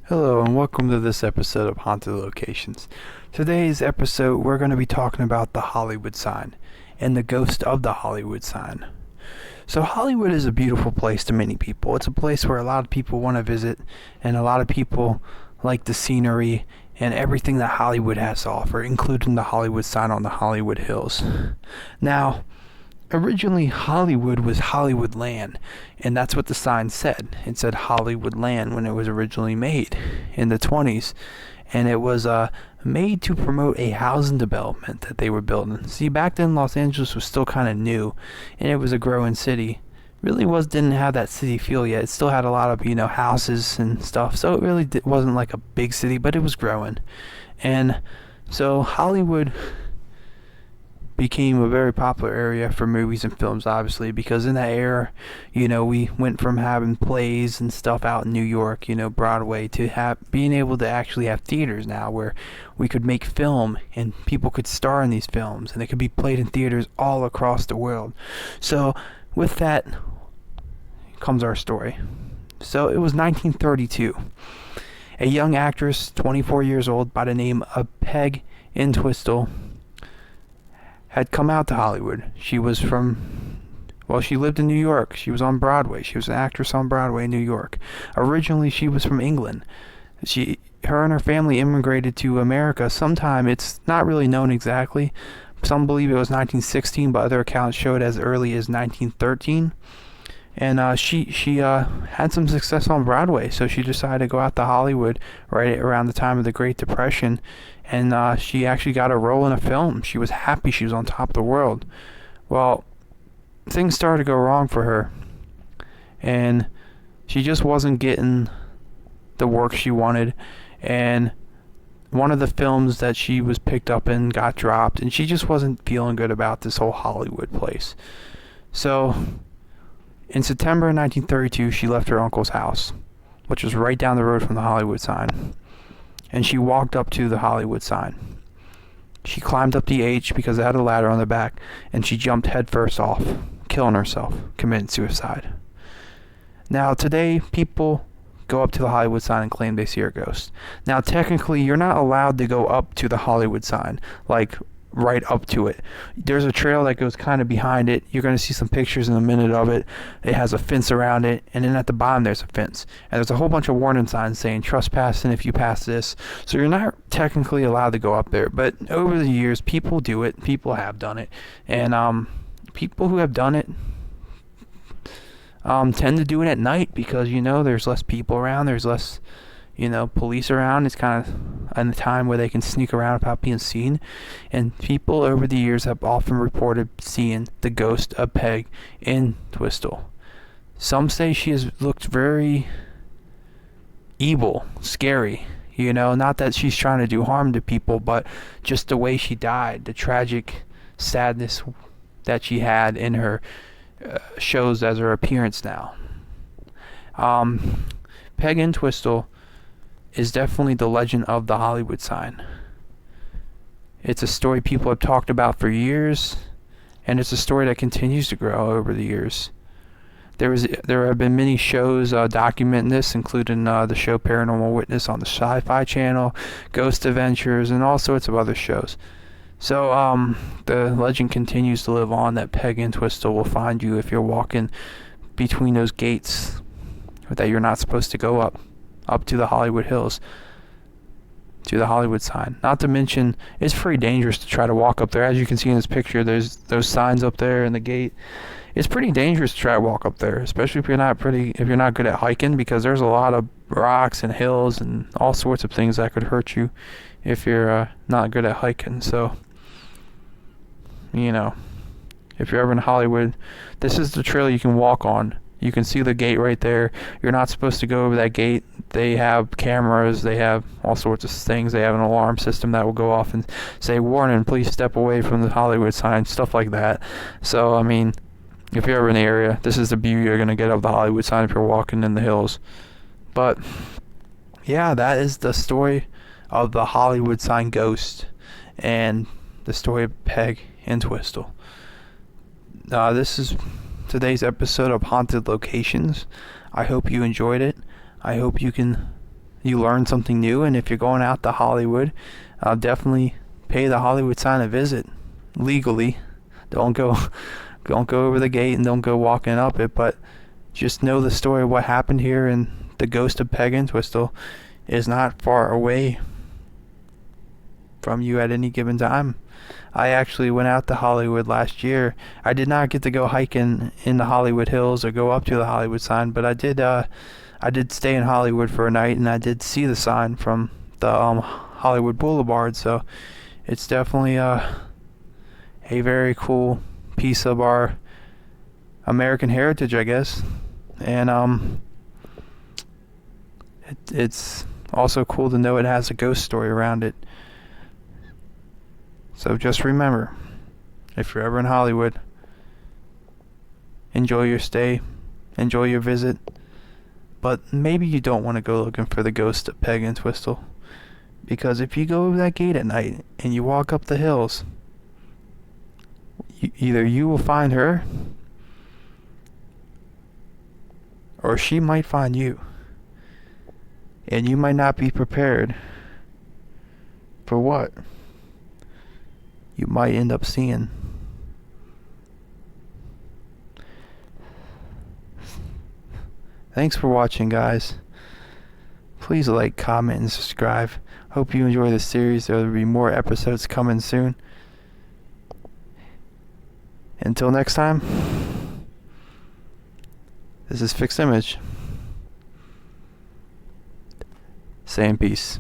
Hello and welcome to this episode of Haunted Locations. Today's episode we're going to be talking about the Hollywood sign and the ghost of the Hollywood sign. So Hollywood is a beautiful place to many people. It's a place where a lot of people want to visit and a lot of people like the scenery and everything that Hollywood has to offer, including the Hollywood sign on the Hollywood Hills. Now, originally Hollywood was Hollywood Land, and that's what the sign said. It said Hollywood Land when it was originally made in the 20s, and it was made to promote a housing development that they were building. See, back then Los Angeles was still kind of new, and it was a growing city. Really didn't have that city feel yet. It still had a lot of houses and stuff, so it really wasn't like a big city, but it was growing. And so Hollywood became a very popular area for movies and films, obviously, because in that era, we went from having plays and stuff out in New York, Broadway, to being able to actually have theaters now where we could make film and people could star in these films and they could be played in theaters all across the world. So with that comes our story. So it was 1932. A young actress, 24 years old, by the name of Peg Entwistle, had come out to Hollywood. She lived in New York. She was on Broadway. She was an actress on Broadway in New York. Originally, she was from England. Her and her family immigrated to America sometime. It's not really known exactly. Some believe it was 1916, but other accounts show it as early as 1913. And she had some success on Broadway, so she decided to go out to Hollywood right around the time of the Great Depression, and she actually got a role in a film. She was happy. She was on top of the world. Well, things started to go wrong for her, and she just wasn't getting the work she wanted, and one of the films that she was picked up in got dropped, and she just wasn't feeling good about this whole Hollywood place. So in September 1932, she left her uncle's house, which was right down the road from the Hollywood sign, and she walked up to the Hollywood sign. She climbed up the H because it had a ladder on the back, and she jumped headfirst off, killing herself, committing suicide. Now, today, people go up to the Hollywood sign and claim they see her ghost. Now, technically, you're not allowed to go up to the Hollywood sign, like right up to it. There's a trail that goes kind of behind it. You're going to see some pictures in a minute of it. It has a fence around it, and then at the bottom there's a fence, and there's a whole bunch of warning signs saying trespassing if you pass this. So you're not technically allowed to go up there, but over the years people do it. People have done it, and people who have done it tend to do it at night because there's less people around, there's less police around. It's kind of in the time where they can sneak around without being seen. And people over the years have often reported seeing the ghost of Peg Entwistle. Some say she has looked very evil, scary. Not that she's trying to do harm to people, but just the way she died, the tragic sadness that she had in her shows as her appearance now. Peg Entwistle is definitely the legend of the Hollywood sign. It's a story people have talked about for years, and it's a story that continues to grow over the years. There have been many shows documenting this, including the show Paranormal Witness on the Sci-Fi Channel, Ghost Adventures, and all sorts of other shows. So the legend continues to live on that Peg Entwistle will find you if you're walking between those gates that you're not supposed to go up to the Hollywood Hills, to the Hollywood sign. Not to mention, it's pretty dangerous to try to walk up there. As you can see in this picture, there's those signs up there in the gate. It's pretty dangerous to try to walk up there, especially if you're not good at hiking, because there's a lot of rocks and hills and all sorts of things that could hurt you if you're not good at hiking. So, if you're ever in Hollywood, this is the trail you can walk on. You can see the gate right there. You're not supposed to go over that gate. They have cameras. They have all sorts of things. They have an alarm system that will go off and say, "Warning, please step away from the Hollywood sign," stuff like that. So, if you're ever in the area, this is the view you're going to get of the Hollywood sign if you're walking in the hills. But, yeah, that is the story of the Hollywood sign ghost and the story of Peg Entwistle. This is today's episode of Haunted Locations. I hope you enjoyed it. I hope you can you learn something new. And if you're going out to Hollywood, definitely pay the Hollywood sign a visit legally. Don't go don't go over the gate and don't go walking up it, but just know the story of what happened here, and the ghost of Peg Entwistle is not far away from you at any given time. I actually went out to Hollywood last year. I did not get to go hiking in the Hollywood Hills or go up to the Hollywood sign, but I did stay in Hollywood for a night, and I did see the sign from the Hollywood Boulevard. So it's definitely a very cool piece of our American heritage, I guess. And it's also cool to know it has a ghost story around it. So just remember, if you're ever in Hollywood, enjoy your stay, enjoy your visit, but maybe you don't want to go looking for the ghost of Peg Entwistle, because if you go over that gate at night and you walk up the hills, either you will find her, or she might find you, and you might not be prepared for what you might end up seeing. Thanks for watching, guys. Please like, comment, and subscribe. Hope you enjoy the series. There will be more episodes coming soon. Until next time, this is Fixed Image, saying peace.